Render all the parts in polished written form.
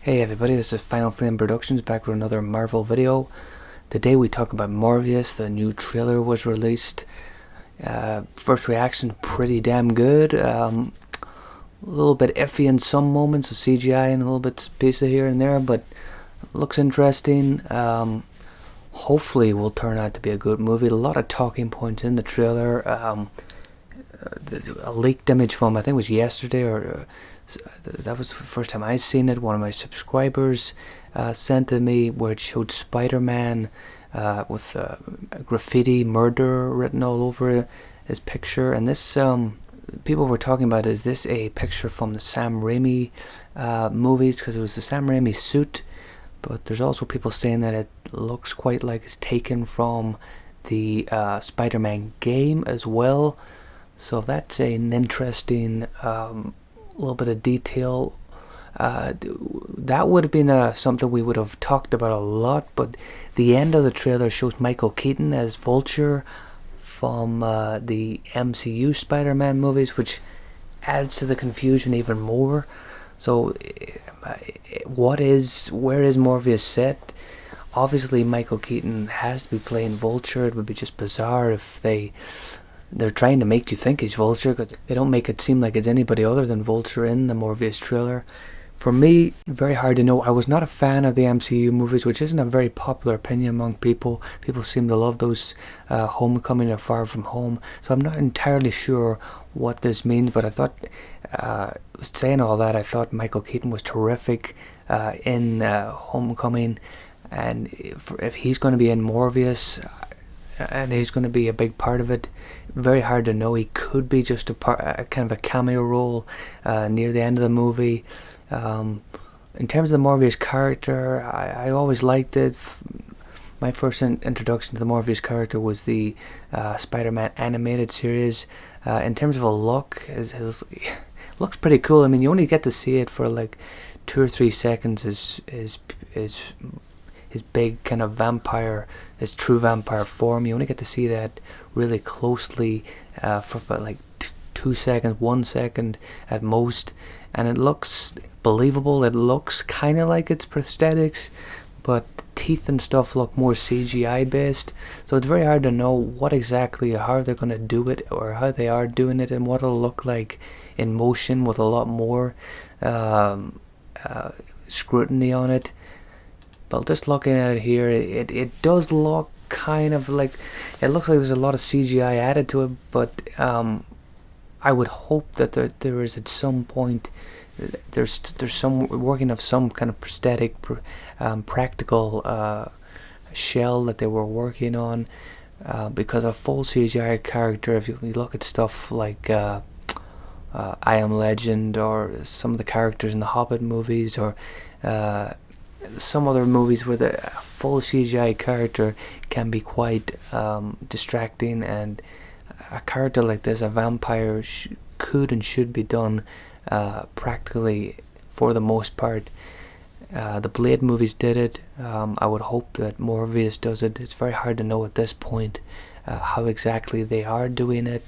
Hey everybody, this is Final Flame Productions back with another Marvel video. Today we talk about Morbius. The new trailer was released. First reaction, pretty damn good. A little bit iffy in some moments of CGI and a little bit piece of here and there, but looks interesting. Hopefully will turn out to be a good movie. A lot of talking points in the trailer. A leaked image from, I think it was yesterday, or that was the first time I seen it. One of my subscribers sent to me, where it showed Spider-Man with graffiti "murder" written all over his picture. And this, people were talking about, is this a picture from the Sam Raimi movies, because it was the Sam Raimi suit. But there's also people saying that it looks quite like it's taken from the Spider-Man game as well. So that's an interesting little bit of detail. That would have been something we would have talked about a lot, but the end of the trailer shows Michael Keaton as Vulture from the MCU Spider-Man movies, which adds to the confusion even more. So where is Morbius set? Obviously Michael Keaton has to be playing Vulture. It would be just bizarre if they're trying to make you think he's Vulture, because they don't make it seem like it's anybody other than Vulture in the Morbius trailer. For me, very hard to know. I was not a fan of the MCU movies, which isn't a very popular opinion among people. People seem to love those Homecoming or Far From Home. So I'm not entirely sure what this means, but I thought, saying all that, I thought Michael Keaton was terrific in Homecoming. And if he's going to be in Morbius, and he's going to be a big part of it, very hard to know. He could be just a kind of a cameo role near the end of the movie. In terms of the Morbius character, I always liked it. My first introduction to the Morbius character was the Spider-Man animated series. In terms of a look, his looks pretty cool. I mean, you only get to see it for like 2 or 3 seconds. His big kind of vampire, his true vampire form. You only get to see that really closely for about like 2 seconds, 1 second at most, and it looks believable. It looks kind of like it's prosthetics, but teeth and stuff look more CGI based, so it's very hard to know what exactly, how they're going to do it, or how they are doing it, and what it'll look like in motion with a lot more scrutiny on it. But just looking at it here, it does look kind of like, it looks like there's a lot of CGI added to it, but I would hope that there is at some point, there's some working of some kind of prosthetic, practical shell that they were working on, because a full CGI character, if you look at stuff like I Am Legend, or some of the characters in the Hobbit movies, or some other movies where the full CGI character can be quite distracting, and a character like this, a vampire, could and should be done practically for the most part. The Blade movies did it. I would hope that Morbius does it. It's very hard to know at this point how exactly they are doing it.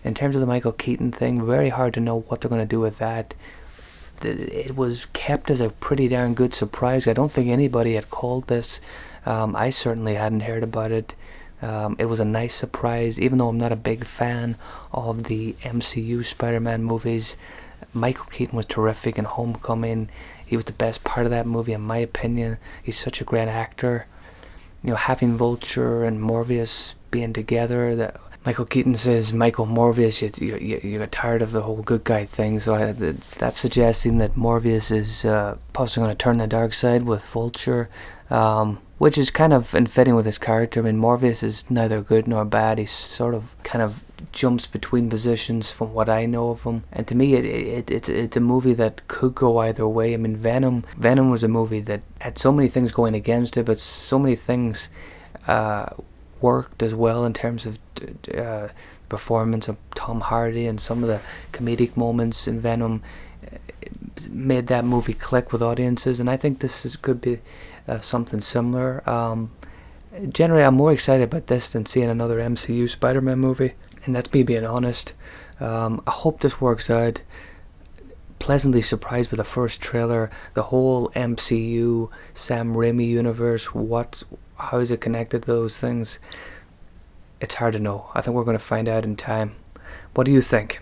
In terms of the Michael Keaton thing, very hard to know what they're going to do with that. It was kept as a pretty darn good surprise. I don't think anybody had called this. I certainly hadn't heard about it. It was a nice surprise, even though I'm not a big fan of the MCU Spider-Man movies. Michael Keaton was terrific in Homecoming. He was the best part of that movie, in my opinion. He's such a great actor. You know, having Vulture and Morbius being together, that Michael Keaton says, Michael Morbius, you got tired of the whole good guy thing, so that's suggesting that Morbius is possibly going to turn the dark side with Vulture, which is kind of in fitting with his character. I mean, Morbius is neither good nor bad. He's sort of kind of jumps between positions from what I know of him, and to me it's a movie that could go either way. I mean, Venom was a movie that had so many things going against it, but so many things worked as well, in terms of performance of Tom Hardy, and some of the comedic moments in Venom made that movie click with audiences, and I think this could be something similar. Generally, I'm more excited about this than seeing another MCU Spider-Man movie, and that's me being honest. I hope this works out. pleasantly surprised by the first trailer, the whole MCU, Sam Raimi universe. How is it connected to those things? It's hard to know. I think we're going to find out in time. What do you think?